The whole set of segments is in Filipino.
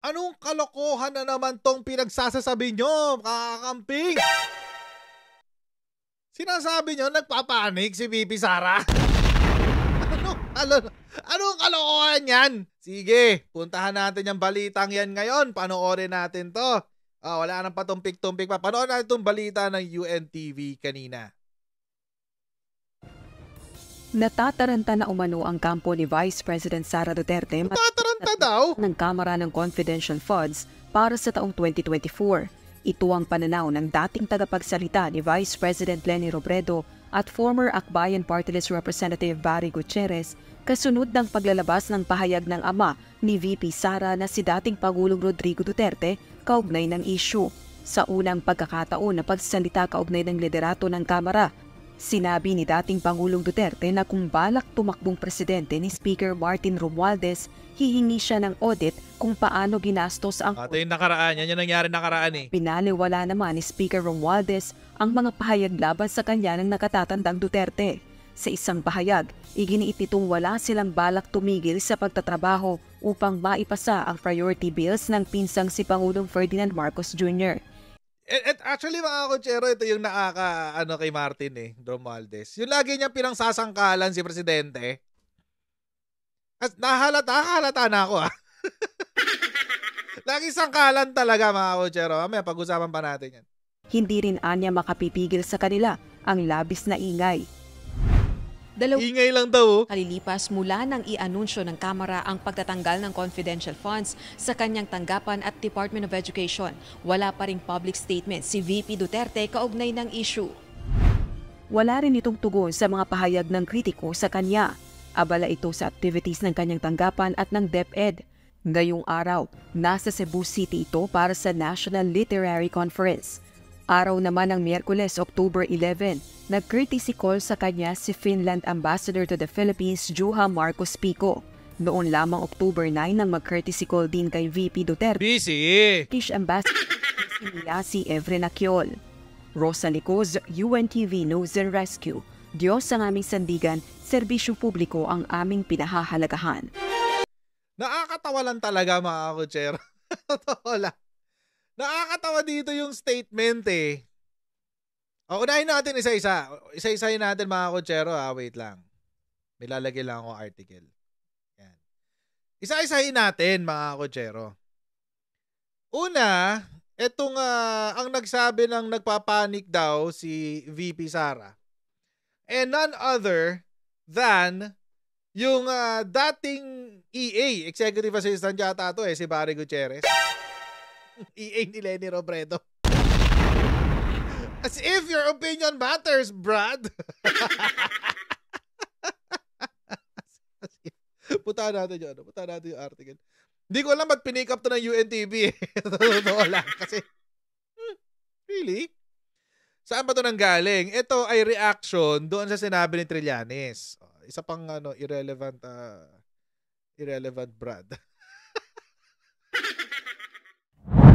Anong kalokohan na naman tong pinagsasasabi nyo, kakakamping? Sinasabi nyo, nagpapanik si VP Sara? Anong kalokohan yan? Sige, puntahan natin yung balitang yan ngayon. Panoorin natin to. Wala nang patumpik-tumpik pa. Panoorin natin itong balita ng UNTV kanina. Natataranta na umano ang kampo ni Vice President Sara Duterte Natataranta daw? ng Kamara ng Confidential Funds para sa taong 2024. Ito ang pananaw ng dating tagapagsalita ni Vice President Leni Robredo at former Akbayan Party List Representative Barry Gutierrez kasunod ng paglalabas ng pahayag ng ama ni VP Sara na si dating Pangulong Rodrigo Duterte kaugnay ng issue. Sa unang pagkakataon na pagsalita kaugnay ng liderato ng Kamara, sinabi ni dating Pangulong Duterte na kung balak tumakbong presidente ni Speaker Martin Romualdez, hihingi siya ng audit kung paano ginastos ang... Ito yung nakaraan. Yan yung nangyari nakaraan eh. Pinaliwala naman ni Speaker Romualdez ang mga pahayag laban sa kanya ng nakatatandang Duterte. Sa isang pahayag, iginiit nitong wala silang balak tumigil sa pagtatrabaho upang maipasa ang priority bills ng pinsang si Pangulong Ferdinand Marcos Jr. Actually mga kutsero, ito yung kay Martin Romualdez. Yung lagi niya pinangsasangkalan si Presidente. Nahalata na ako Lagi sangkalan talaga mga kutsero. Mamaya pag-usapan pa natin yan. Hindi rin anya makapipigil sa kanila ang labis na ingay. Ingay lang daw. Kalilipas mula nang i-anunsyo ng Kamara ang pagtatanggal ng confidential funds sa kanyang tanggapan at Department of Education, wala pa ring public statement si VP Duterte kaugnay ng issue. Wala rin itong tugon sa mga pahayag ng kritiko sa kanya. Abala ito sa activities ng kanyang tanggapan at ng DepEd. Ngayong araw, nasa Cebu City ito para sa National Literary Conference. Araw naman ng Miyerkules, October 11, nag-courtesy call sa kanya si Finland Ambassador to the Philippines, Juha Marcos Pico. Noon lamang October 9 nang mag-courtesy call din kay VP Duterte. Busy! British Ambassador si Evren Aquiol. Rosa Licoz, UNTV News and Rescue. Diyos ang aming sandigan, serbisyo publiko ang aming pinahahalagahan. Nakakatawa lang talaga mga kutsero. Totoo lang. Nakakatawa dito yung statement unahin natin isa-isa. Isa-isahin natin mga kutsero Wait lang. May lalagay lang ako article. Yan. Isa-isahin natin mga kutsero. Una, etong ang nagsabi ng nagpapanik daw si VP Sara. And none other than yung dating EA, Executive Assistant yata to si Barry Gutierrez. EA ni Leni Robredo. As if your opinion matters, Brad. Puntahan natin yung article. Hindi ko alam ba't pinick up to ng UNTV Totoo lang. Kasi, really? Saan ba to nanggaling? Ito ay reaction doon sa sinabi ni Trillanes. Isa pang irrelevant Brad.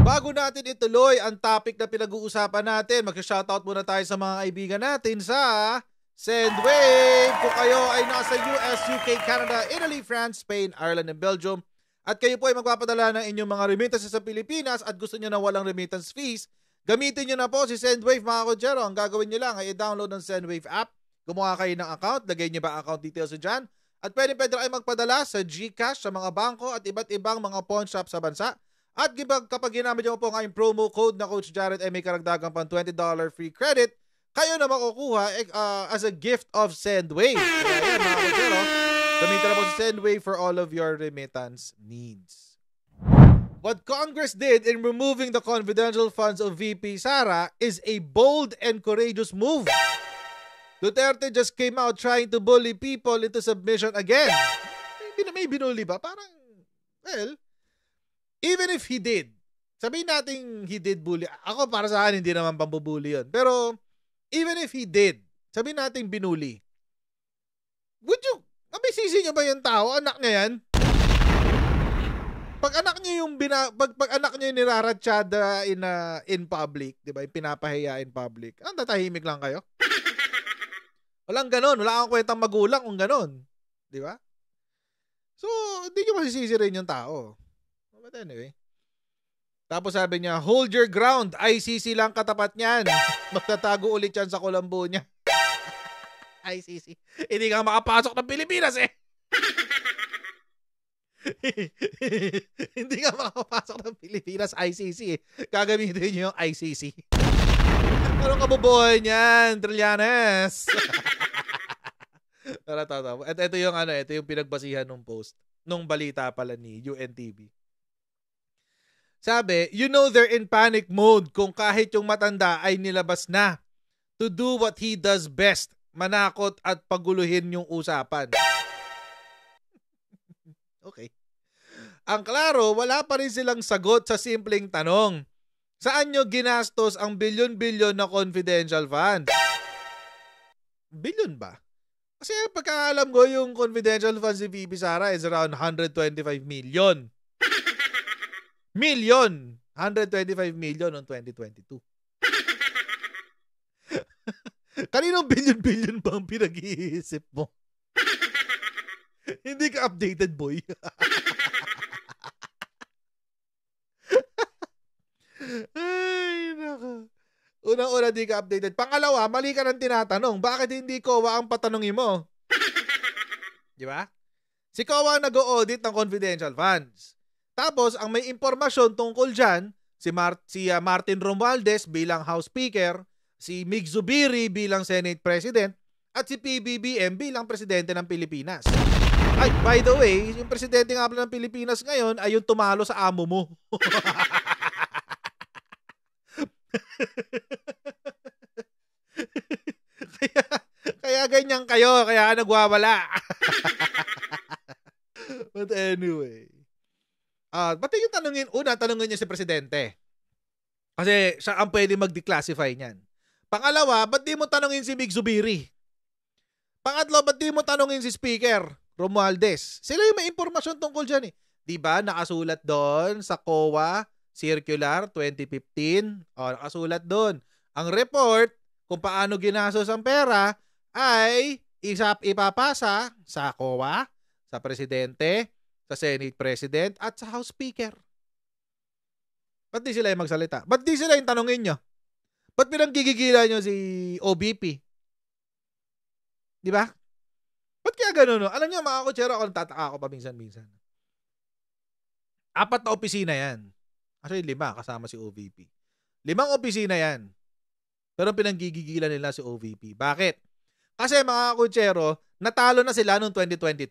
Bago natin ituloy ang topic na pinag-uusapan natin, mag-shoutout muna tayo sa mga kaibigan natin sa Sendwave. Kung kayo ay nasa US, UK, Canada, Italy, France, Spain, Ireland, and Belgium, at kayo po ay magpapadala ng inyong mga remittances sa Pilipinas at gusto nyo na walang remittance fees, gamitin nyo na po si Sendwave mga kudyero. Ang gagawin nyo lang ay i-download ng Sendwave app, gumawa kayo ng account, lagay nyo ba account details dyan, at pwede kayo magpadala sa GCash, sa mga bangko at iba't ibang mga pawn shop sa bansa. At kapag ginamit nyo po ang aming promo code na Coach Jared ay may karagdagang pang $20 free credit, kayo na makukuha as a gift of Sendwave. Kaya yan mga kudyero, gamitin na po si Sendwave for all of your remittance needs. What Congress did in removing the confidential funds of VP Sara is a bold and courageous move. Duterte just came out trying to bully people into submission again. May binully ba? Parang, well, even if he did, sabihin natin he did bully. Ako para sa akin, hindi naman pambubully yun. Pero, even if he did, sabihin natin binully. Would you, mabisisi nyo ba yung tao? Anak niya yan? Pag anak niyo yung pag anak niyo yung niraratsyada in public, 'di ba? Yung pinapahiya in public. Tatahimik lang kayo? Walang ganoon, wala kang kwentang magulang kung ganoon, 'di ba? So, hindi niyo masisisi rin yung tao. But anyway, Tapos sabi niya, hold your ground. ICC lang katapat niyan. Magtatago ulit yan sa Colombo niya. ICC. Hindi ka makapasok ng Pilipinas eh. Hindi ka makapasok ng Pilipinas, ICC eh. Gagamitin niyo yung ICC. Anong kabubuhay niyan, Trillanes? At ito yung ito yung pinagbasihan ng post nung balita pala ni UNTV. Sabi, you know they're in panic mode kung kahit yung matanda ay nilabas na to do what he does best, manakot at paguluhin yung usapan. Okay. Ang klaro, wala pa rin silang sagot sa simpleng tanong. Saan nyo ginastos ang bilyon-bilyon na confidential funds? Bilyon ba? Kasi pagkaalam ko, yung confidential funds ni VP Sara is around 125 million. Million! 125 million noong 2022. Kaninong bilyon-bilyon ba ang pinag-iisip mo? Hindi ka updated, boy. Ay, nako. Unang-una, di ka updated. Pangalawa, mali ka ng tinatanong. Bakit hindi COA ang patanungin mo? Di ba? Si COA nag-o-audit ng confidential funds. Tapos, ang may impormasyon tungkol dyan, si Martin Romualdez bilang House Speaker, si Mig Zubiri bilang Senate President, at si PBBM bilang Presidente ng Pilipinas. Ay, by the way, yung Presidente nga pala ng Pilipinas ngayon ay yung tumalo sa amo mo. kaya ganyan kayo, kaya nagwawala. But anyway. Pati yung tanungin niya si Presidente. Kasi siya ang pwede mag-declassify niyan. Pangalawa, ba't di mo tanungin si Mig Zubiri? Pangatlo, ba't di mo tanungin si Speaker Romualdez? Sila yung may impormasyon tungkol dyan eh. Diba, nakasulat doon sa COA Circular 2015. Nakasulat doon. Ang report kung paano ginastos ang pera ay ipapasa sa COA, sa Presidente, sa Senate President, at sa House Speaker. Ba't di sila yung magsalita? Ba't di sila yung tanungin nyo? Ba't pinanggigigilan nyo si OBP? Di ba? Ba't kaya gano'n? No? Alam nyo, mga kutsero, ako natataka ako paminsan-minsan. 4 na opisina yan. Actually, 5 kasama si OVP. 5 opisina yan. Pero pinanggigigilan nila si OVP. Bakit? Kasi mga kutsero, natalo na sila noong 2022.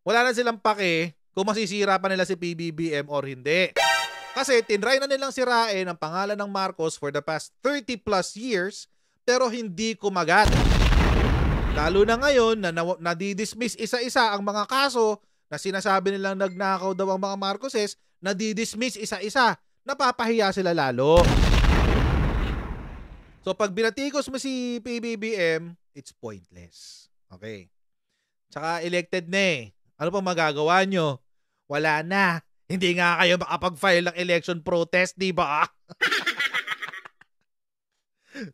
Wala na silang pake kung masisira pa nila si PBBM or hindi. Kasi tinry na nilang sirain ang pangalan ng Marcos for the past 30 plus years pero hindi kumagat. Lalo na ngayon na nadidismiss isa-isa ang mga kaso na sinasabi nilang nagnakaw daw ang mga Marcoses, nadidismiss isa-isa. Napapahiya sila lalo. So pag binatikos mo si PBBM, it's pointless. Okay. Tsaka elected na eh. Ano pa magagawa nyo? Wala na. Hindi nga kayo makapag-file ng election protest, di ba?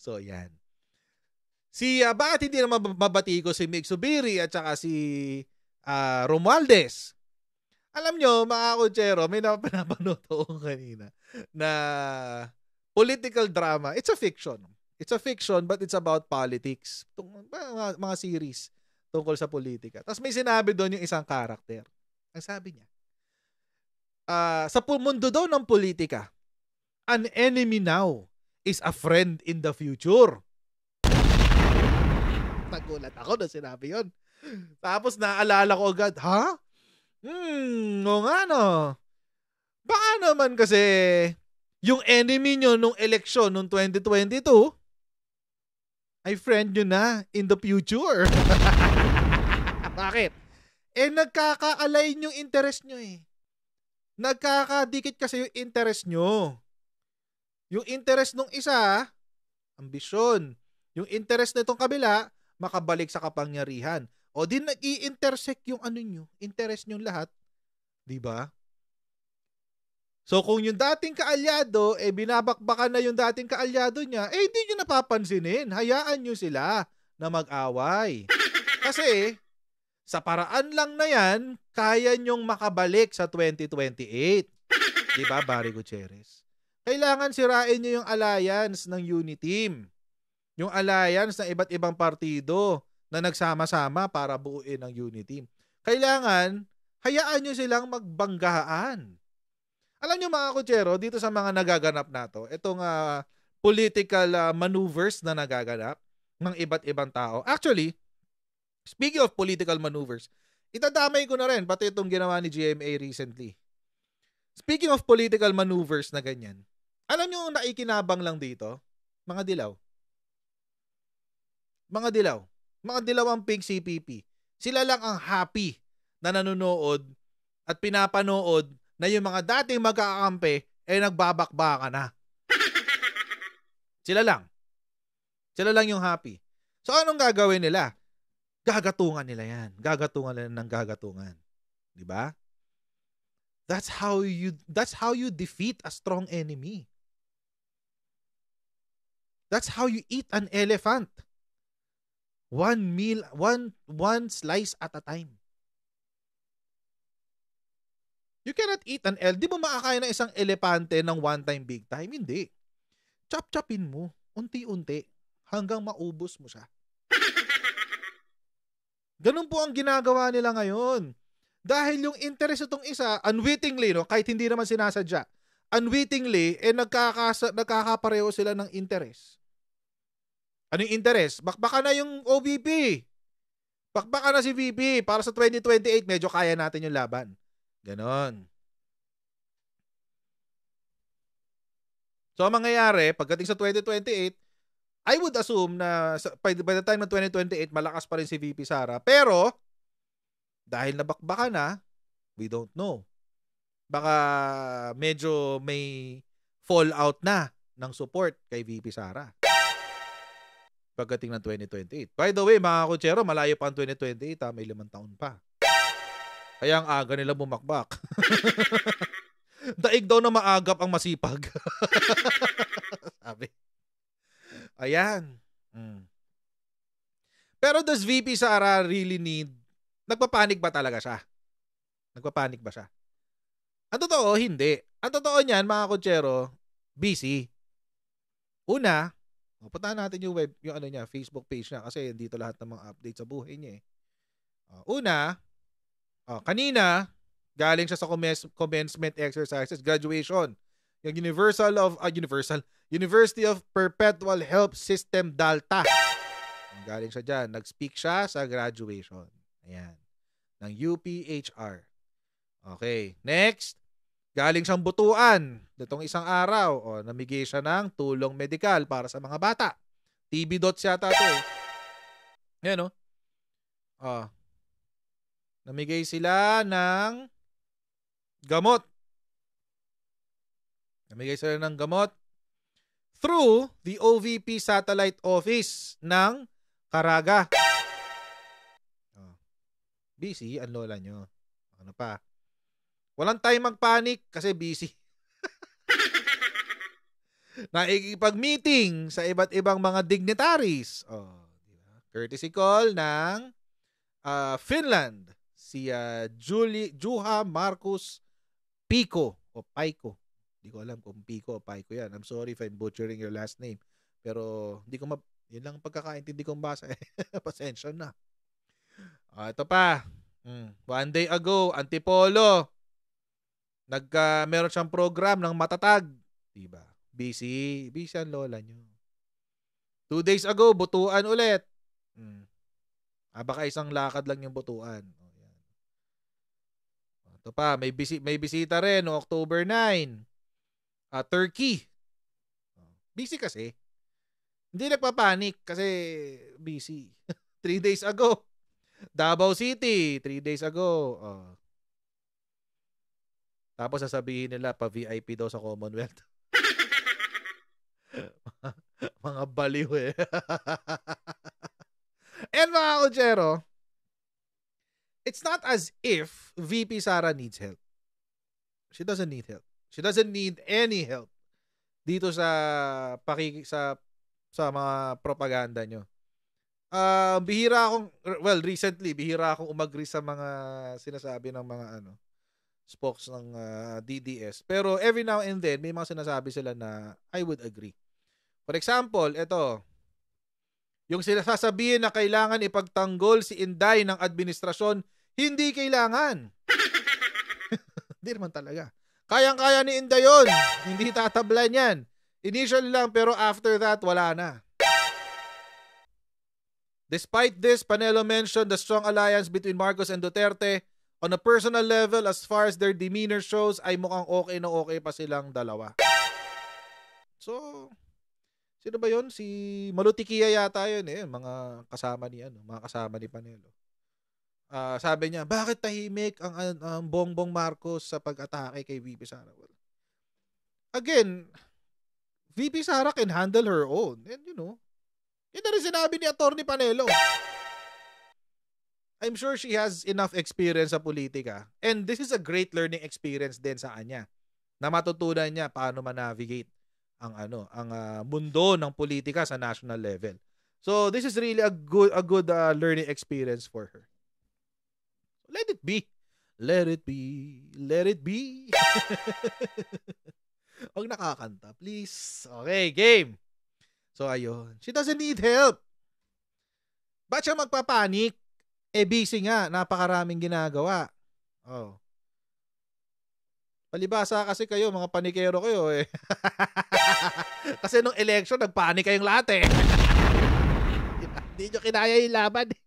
So, yan. Bakit hindi na mabati ko si Mig Zubiri at saka si Romualdez? Alam nyo, mga kutsero, may napanood ako kanina na political drama. It's a fiction. It's a fiction but it's about politics. Mga series tungkol sa politika. Tapos may sinabi doon yung isang karakter. Ang sabi niya, sa mundo daw ng politika, an enemy now is a friend in the future. Nagulat ako na sinabi yun. Tapos naalala ko agad, ha? O nga no. Baka naman kasi yung enemy nyo nung eleksyon nung 2022 ay friend nyo na in the future. Bakit? Nagkaka-align yung interest nyo eh. Nagkakadikit kasi yung interest nyo. Yung interest nung isa, ambisyon. Yung interest nitong kabila, makabalik sa kapangyarihan. O din nag-i-intersect yung interest nyo lahat. Diba? So kung yung dating kaalyado, binabakbakan na yung dating kaalyado niya, hindi nyo napapansinin. Hayaan nyo sila na mag-away. Kasi, sa paraan lang na yan, kaya nyong makabalik sa 2028. Diba, Barry Gutierrez? Kailangan sirain nyo yung alliance ng Uniteam. Yung alliance ng iba't ibang partido na nagsama-sama para buuin ang Uniteam. Kailangan, hayaan nyo silang magbanggaan. Alam nyo mga kutsero, dito sa mga nagaganap na to, itong political maneuvers na nagaganap ng iba't ibang tao. Actually, speaking of political maneuvers, itadamay ko na rin, pati itong ginawa ni GMA recently. Speaking of political maneuvers na ganyan, alam nyo yung naikinabang lang dito? Mga dilaw. Mga dilaw. Mga dilaw ang pink CPP. Sila lang ang happy na nanonood at pinapanood na yung mga dating magkakampi nagbabakbaka na. Sila lang. Sila lang yung happy. So anong gagawin nila? Gagatungan nila yan. Gagatungan nila ng gagatungan. Di ba? That's how you defeat a strong enemy. That's how you eat an elephant. One slice at a time. You cannot eat an elephant. Di mo makakain ng isang elepante ng one time, big time. Hindi. Chop-chopin mo. Unti-unti. Hanggang maubos mo siya. Ganun po ang ginagawa nila ngayon. Dahil yung interest itong isa, unwittingly, no, kahit hindi naman sinasadya, unwittingly, nagkakapareho sila ng interest. Ano yung interest? Bakbaka na yung OVP. Bakbaka na si VP. Para sa 2028, medyo kaya natin yung laban. Ganon. So, ang mangyayari, pagdating sa 2028, I would assume na by the time ng 2028, malakas pa rin si VP Sara. Pero, dahil nabakbaka na, we don't know. Baka medyo may fallout na ng support kay VP Sara. Pagdating ng 2028. By the way, mga kutsero, malayo pa ang 2028. May 5 taon pa. Kaya ang aga nila bumakbak. Daig daw na maagap ang masipag. Sabi. Ayan. Pero does VP Sara really need... Nagpapanik ba talaga siya? Nagpapanik ba siya? Ang totoo, hindi. Ang totoo niyan, mga kutsero, busy. Una, puntahan natin yung Facebook page niya kasi dito lahat ng mga updates sa buhay niya. Una, kanina, galing siya sa commencement exercises, graduation. Yung University of Perpetual Help System Dalta. Galing siya dyan. Nag-speak siya sa graduation. Ayan. Ng UPHR. Okay. Next. Galing siyang Butuan. Ditong isang araw. Namigay siya ng tulong medikal para sa mga bata. TB dots yata ito eh. Ayan o. Namigay sila ng gamot. Namigay sila ng gamot through the OVP Satellite Office ng Caraga. Busy ang lola nyo. Ano pa? Walang time magpanik kasi busy. Naikipag-meeting sa iba't ibang mga dignitaries. Diba? Courtesy call ng Finland. Si Juha Marcus Pico o Paiko. Hindi ko alam kung Pico o Paiko yan. I'm sorry if I'm butchering your last name. Pero hindi ko yun lang pagkakaintindi kong basa. Pasensya na. Ito pa. One day ago, Antipolo. Meron siyang program ng matatag. Diba? Busy ang lola nyo. 2 days ago, Butuan ulit. Baka isang lakad lang yung Butuan. Ito pa, may bisita rin no October 9. Turkey. Busy kasi. Hindi nagpapanik kasi busy. 3 days ago. Davao City, 3 days ago. Tapos sasabihin nila pa-VIP daw sa Commonwealth. Mga baliw eh. And mga kutsero, it's not as if VP Sara needs help. She doesn't need help. She doesn't need any help dito sa sa mga propaganda nyo. Recently, bihira akong umagri sa mga sinasabi ng mga spokes ng DDS. Pero every now and then, may mga sinasabi sila na I would agree. For example, ito, yung sila sasabihin na kailangan ipagtanggol si Inday ng administrasyon, hindi kailangan. Hindi naman talaga. Kayang-kaya ni Inday yun. Hindi tatablan yan. Initially lang, pero after that, wala na. Despite this, Panelo mentioned the strong alliance between Marcos and Duterte. On a personal level, as far as their demeanor shows, ay mukhang okay na okay pa silang dalawa. So, sino ba yun? Si Malutikia yata yun eh. Mga kasama ni Panelo. Sabi niya, bakit tahimik ang Bongbong Marcos sa pag-atake kay VP Sara? Well, again, VP Sara can handle her own. And yun na rin sinabi ni Atty. Panelo. I'm sure she has enough experience sa politika. And this is a great learning experience din sa kanya. Na matutunan niya paano ma-navigate ang mundo ng politika sa national level. So this is really a good learning experience for her. Let it be. Let it be. Let it be. Huwag nakakanta, please. Okay, game. So ayun. She doesn't need help. Ba't siya magpapanik? Busy nga, napakaraming ginagawa. Oh. Palibasa kasi kayo, mga panikero kayo eh. Kasi nung election, nagpanik kayong lahat eh. Hindi nyo kinaya yung laban eh.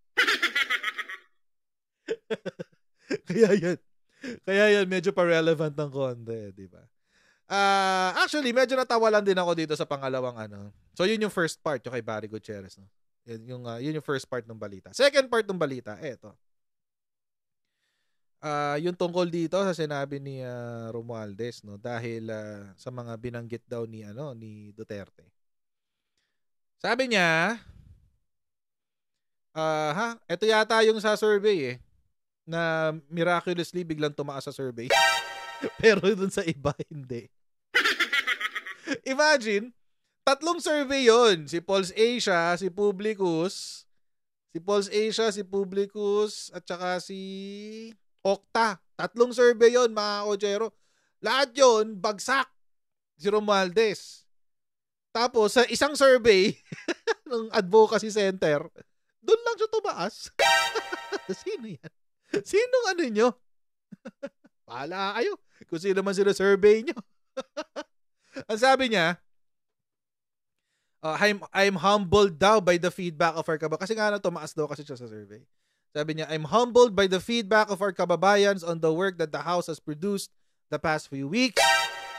Kaya yan, medyo pa-relevant ng konti, di ba? Actually, medyo natawa lang din ako dito sa pangalawang So, yun yung first part, yung kay Barry Gutierrez, no? Yun yung first part ng balita. Second part ng balita, eto. Yung tungkol dito sa sinabi ni Romualdez, no, dahil sa mga binanggit daw ni Duterte. Sabi niya, ito yata yung sa survey na miraculously biglang tumaas sa survey. Pero dun sa iba hindi. Imagine, 3 survey yon. Si Pulse Asia, si Publicus, at saka si Okta. 3 survey yon, mga Ojero. Lahat yon bagsak si Romualdez. Tapos, sa isang survey ng Advocacy Center, doon lang siya tumaas. Sino yan? Sinong nyo? Pahala kayo. Kung sino man sila survey nyo. Ang sabi niya, I'm humbled daw by the feedback of our kababayan. Kasi nga tumaas daw kasi siya sa survey. Sabi niya, I'm humbled by the feedback of our kababayans on the work that the House has produced the past few weeks.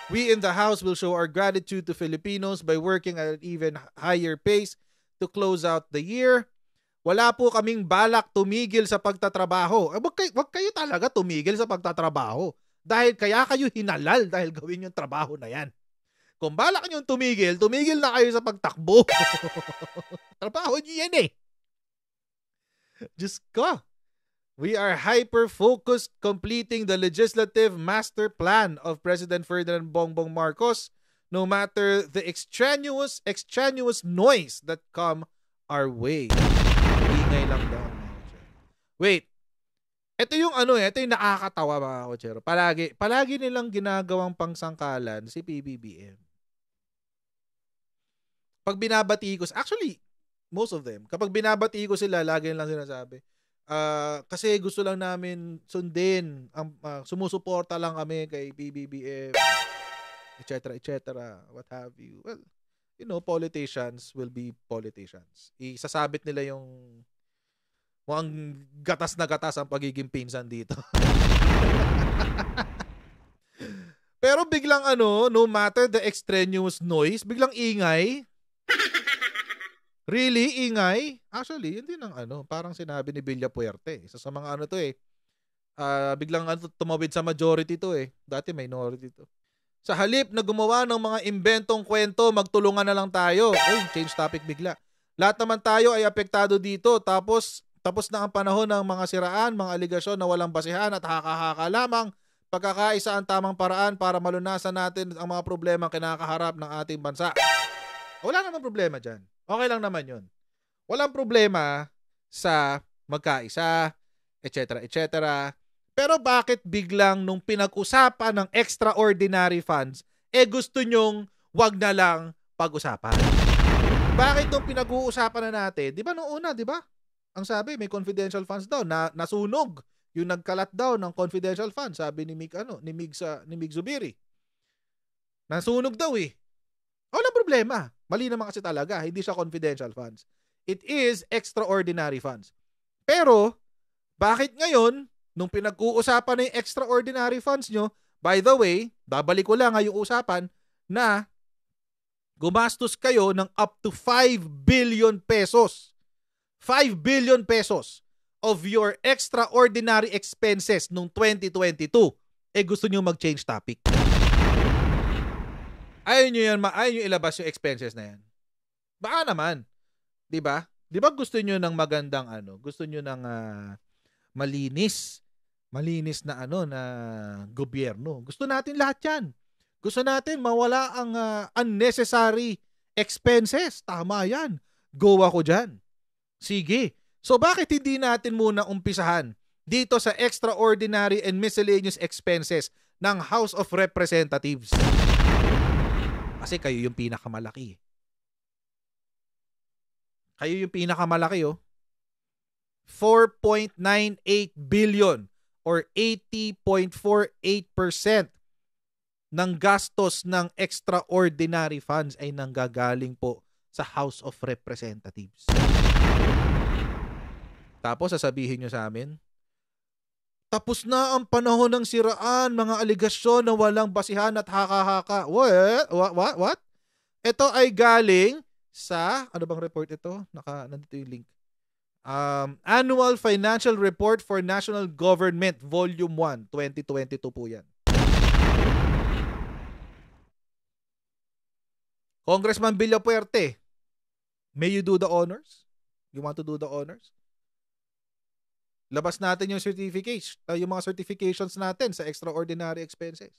We in the House will show our gratitude to Filipinos by working at an even higher pace to close out the year. Wala po kaming balak tumigil sa pagtatrabaho. Wag kayo talaga tumigil sa pagtatrabaho. Dahil kaya kayo hinalal dahil gawin yung trabaho na yan. Kung balak nyo tumigil na kayo sa pagtakbo. Trabaho nyo yan eh. Diyos ko. We are hyper-focused completing the legislative master plan of President Ferdinand Bongbong Marcos, no matter the extraneous noise that come our way. Ingay lang daw. Wait. Ito yung ito yung nakakatawa mga kotsero. Palagi nilang ginagawang pangsangkalan si PBBM. Pag binabati ko, actually, most of them, kapag binabati ko sila, lagi nilang sinasabi, kasi gusto lang namin sundin, sumusuporta lang kami kay PBBM, etc., what have you. Well, politicians will be politicians. Isasabit nila yung mukhang gatas na gatas ang pagiging pinsan dito. Pero biglang no matter the extraneous noise, biglang ingay. Really? Ingay? Actually, hindi ng parang sinabi ni Villapuerte. Isa sa mga to biglang tumawid sa majority to Dati minority to. Sa halip na gumawa ng mga imbentong kwento, magtulungan na lang tayo. Change topic bigla. Lahat naman tayo ay apektado dito. Tapos na ang panahon ng mga siraan, mga aligasyon na walang basihan at haka-haka lamang. Pagkakaisa ang tamang paraan para malunasan natin ang mga problema kinakaharap ng ating bansa. Wala namang problema dyan. Okay lang naman yun. Walang problema sa magkaisa, etc., etc. Pero bakit biglang nung pinag-usapan ng extraordinary funds, gusto nyong wag na lang pag-usapan? Bakit nung pinag-uusapan na natin, di ba nung una, di ba? Ang sabi, may confidential funds daw, na nasunog. Yung nagkalat daw ng confidential funds, sabi ni Mig Zubiri. Nasunog daw eh. Walang problema. Mali naman kasi talaga, hindi siya confidential funds. It is extraordinary funds. Pero, bakit ngayon, nung pinag-uusapan na yung extraordinary funds nyo, by the way, babalik ko lang yung usapan na gumastos kayo ng up to 5 billion pesos. 5 billion pesos of your extraordinary expenses nung 2022. Gusto nyo mag-change topic. Ayaw nyo ilabas yung expenses na yan. Baka naman. Diba? Diba gusto nyo ng magandang gusto nyo ng malinis na na gobyerno. Gusto natin lahat yan. Gusto natin mawala ang unnecessary expenses. Tama yan. Go ako dyan. Sige. So bakit hindi natin muna umpisahan dito sa extraordinary and miscellaneous expenses ng House of Representatives? Kasi kayo yung pinakamalaki. Kayo yung pinakamalaki, 4.98 billion or 80.48% ng gastos ng extraordinary funds ay nanggagaling po sa House of Representatives. Tapos sasabihin nyo sa amin, tapos na ang panahon ng siraan, mga aligasyon na walang basihan at haka-haka. What? Ito ay galing sa, ano bang report ito? Nandito yung link. Annual Financial Report for National Government, Volume 1, 2022 po yan. Congressman Villapuerte, may you do the honors? You want to do the honors? Labas natin yung certificates, yung mga certifications natin sa extraordinary expenses.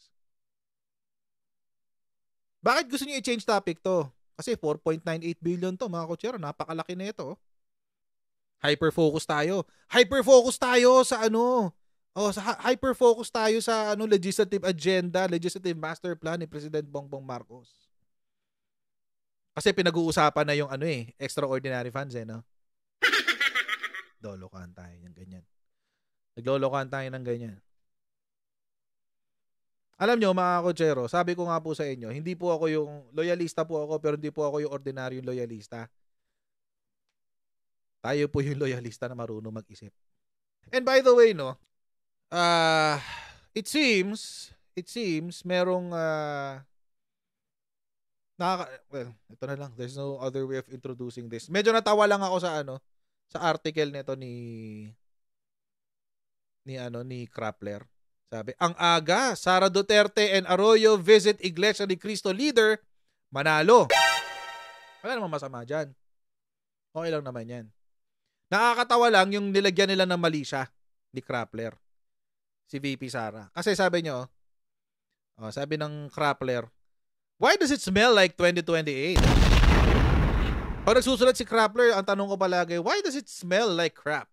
Bakit gusto niyo i-change topic to? Kasi 4.98 billion to, mga kutsero, napakalaki na ito. Hyper-focus tayo. Hyper-focus tayo sa hyper-focus tayo sa legislative agenda, legislative master plan ni President Bongbong Marcos. Kasi pinag-uusapan na yung extraordinary funds no? Lolokohan tayo ng ganyan. Naglolokohan tayo ng ganyan. Alam nyo, mga kutsero, sabi ko nga po sa inyo, hindi po ako yung loyalista po ako, pero hindi po ako yung ordinaryong loyalista. Tayo po yung loyalista na marunong mag-isip. And by the way, it seems merong ito na lang. There's no other way of introducing this. Medyo natawa lang ako sa article nito ni Krappler. Sabi, ang aga, Sara Duterte and Arroyo visit Iglesia ni Cristo leader, Manalo. Wala namang masama dyan. Okay lang naman yan. Nakakatawa lang yung nilagyan nila ng mali siya ni Krappler. Si VP Sara. Kasi sabi niyo, sabi ng Krappler, why does it smell like 2028? Pag nagsusulat si Krappler, ang tanong ko palagi, why does it smell like crap?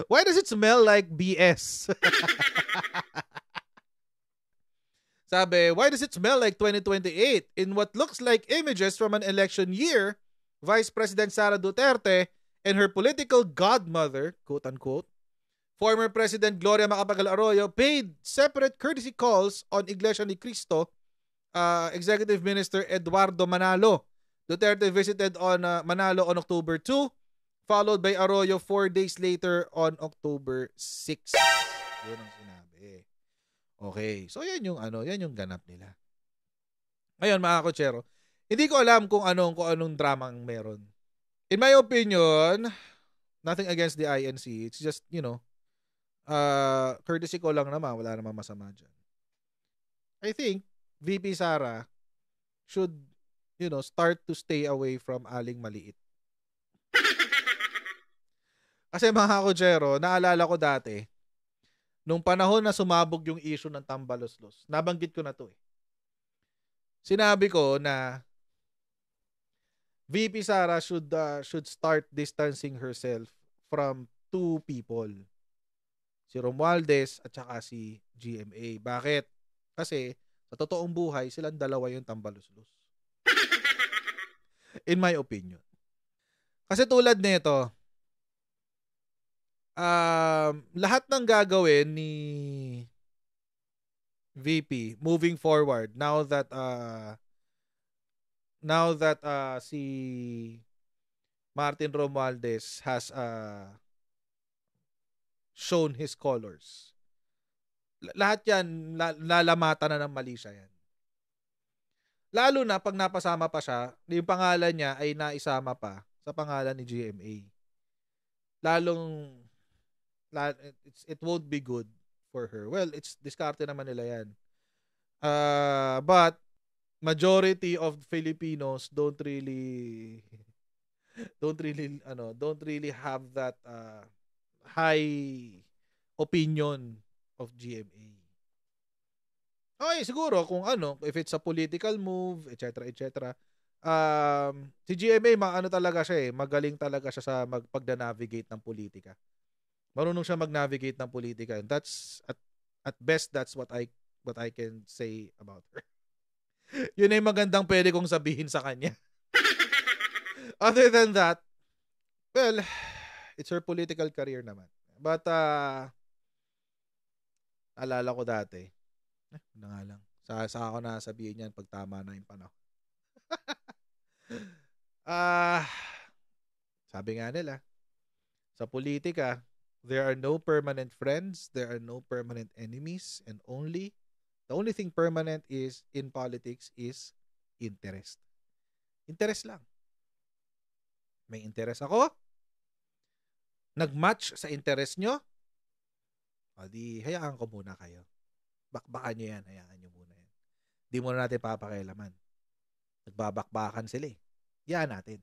Why does it smell like BS? Sabi, why does it smell like 2028? In what looks like images from an election year, Vice President Sara Duterte and her political godmother, quote-unquote, former President Gloria Macapagal Arroyo paid separate courtesy calls on Iglesia ni Cristo, Executive Minister Eduardo Manalo. Duterte visited on Manalo on October 2, followed by Arroyo 4 days later on October 6. Yun ang sinabi. Okay. So yan yung ganap nila. Ngayon, mga kutsero, hindi ko alam kung anong dramang meron. In my opinion, nothing against the INC. It's just, courtesy ko lang naman, wala namang masama dyan. I think VP Sara should start to stay away from Aling Maliit. Kasi mga kutsero, naalala ko dati, nung panahon na sumabog yung issue ng Tambaloslos, nabanggit ko na to Sinabi ko na VP Sara should start distancing herself from two people. Si Romualdez at saka si GMA. Bakit? Kasi sa totoong buhay, silang dalawa yung tambaluslus. In my opinion. Kasi tulad nito, lahat ng gagawin ni VP moving forward now that si Martin Romualdez has shown his colors. Lahat yan, lalamatan na ng mali siya yan. Lalo na pag napasama pa siya, yung pangalan niya ay naisama pa sa pangalan ni GMA. It won't be good for her. Well, it's diskarte naman nila yan. But majority of Filipinos don't really have that high opinion of GMA. Okay, siguro kung if it's a political move, etc. Si GMA talaga siya magaling talaga siya sa pagda-navigate ng politika. Marunong siya mag-navigate ng politika. And that's at best that's what I can say about her. Yun ay magandang pwede kong sabihin sa kanya. Other than that, well, it's her political career naman. But alala ko dati. Na nga lang. Sa ako na sabihin yan pag tama na yung panahon. Sabi nga nila, sa politika, there are no permanent friends, there are no permanent enemies, and the only thing permanent is in politics is interest. Interest lang. May interest ako, nag-match sa interest nyo, o di hayaan ko muna kayo. Bakbakan nyo yan, hayaan nyo muna yan. Di muna natin papakialaman. Nagbabakbakan sila Yan natin.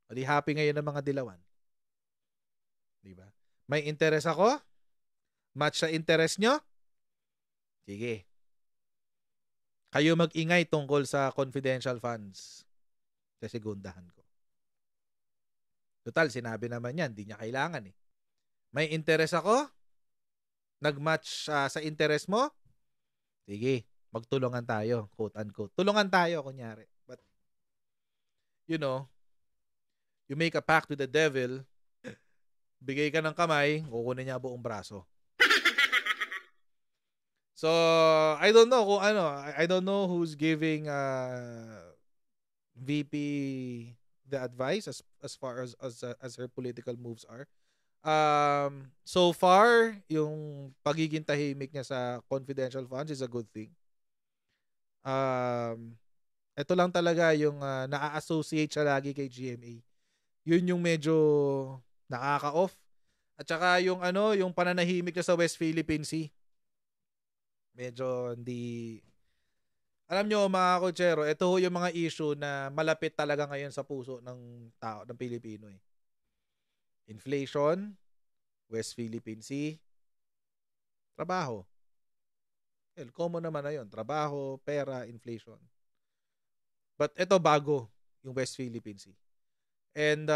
O di happy ngayon ng mga dilawan. Di ba? May interest ako, match sa interest nyo, sige. Kayo mag-ingay tungkol sa confidential funds. Sa segundahan ko. Total, sinabi naman yan, di niya kailangan May interest ako, nag-match sa interest mo, sige, magtulungan tayo, quote unquote. Tulungan tayo, kunyari. But, you make a pact with the devil, bigay ka ng kamay, kukunin niya buong braso. So, I don't know kung I don't know who's giving VP the advice as far as her political moves are. So far, yung pagiging tahimik niya sa confidential funds is a good thing. Ito lang talaga yung na-associate siya lagi kay GMA. Yun yung medyo nakaka-off. At saka yung yung pananahimik niya sa West Philippine Sea. Medyo hindi... Alam nyo mga kotsero, ito yung mga issue na malapit talaga ngayon sa puso ng tao, ng Pilipino Inflation, West Philippine Sea, trabaho. Common naman na yun. Trabaho, pera, inflation. But ito bago, yung West Philippine Sea. And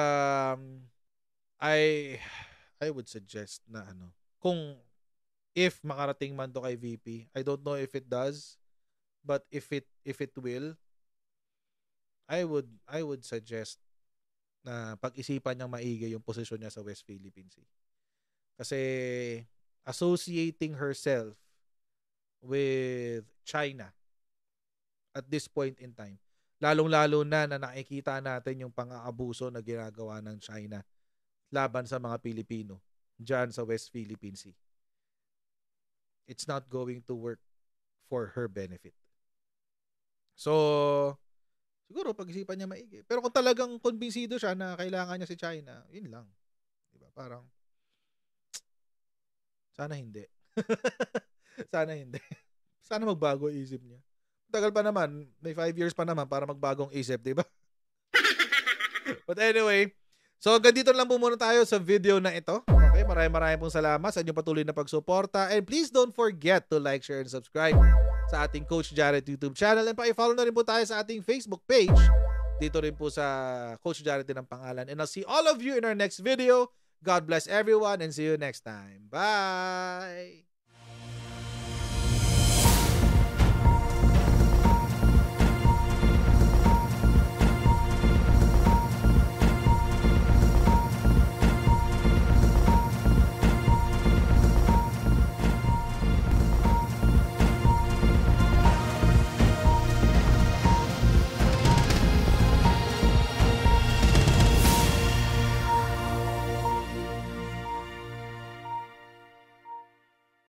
I would suggest na if makarating man to kay VP, I don't know if it does, but if it will, I would suggest na pag-isipan niyang maigi yung posisyon niya sa West Philippine Sea. Kasi associating herself with China at this point in time, lalong-lalo na nakikita natin yung pang-aabuso na ginagawa ng China laban sa mga Pilipino dyan sa West Philippine Sea. It's not going to work for her benefit. So, siguro pag-isipan niya maigi. Pero kung talagang kumbinsido siya na kailangan niya si China, yun lang. Diba? Parang, sana hindi. Sana hindi. Sana magbago isip niya. Tagal pa naman. May 5 years pa naman para magbagong isip, diba? But anyway, so ganito lang po muna tayo sa video na ito. Okay, maraming pong salamat sa inyong patuloy na pagsuporta. And please don't forget to like, share, and subscribe sa ating Coach Jared YouTube channel. And pa-follow na rin po tayo sa ating Facebook page. Dito rin po sa Coach Jared din ang pangalan. And I'll see all of you in our next video. God bless everyone and see you next time. Bye!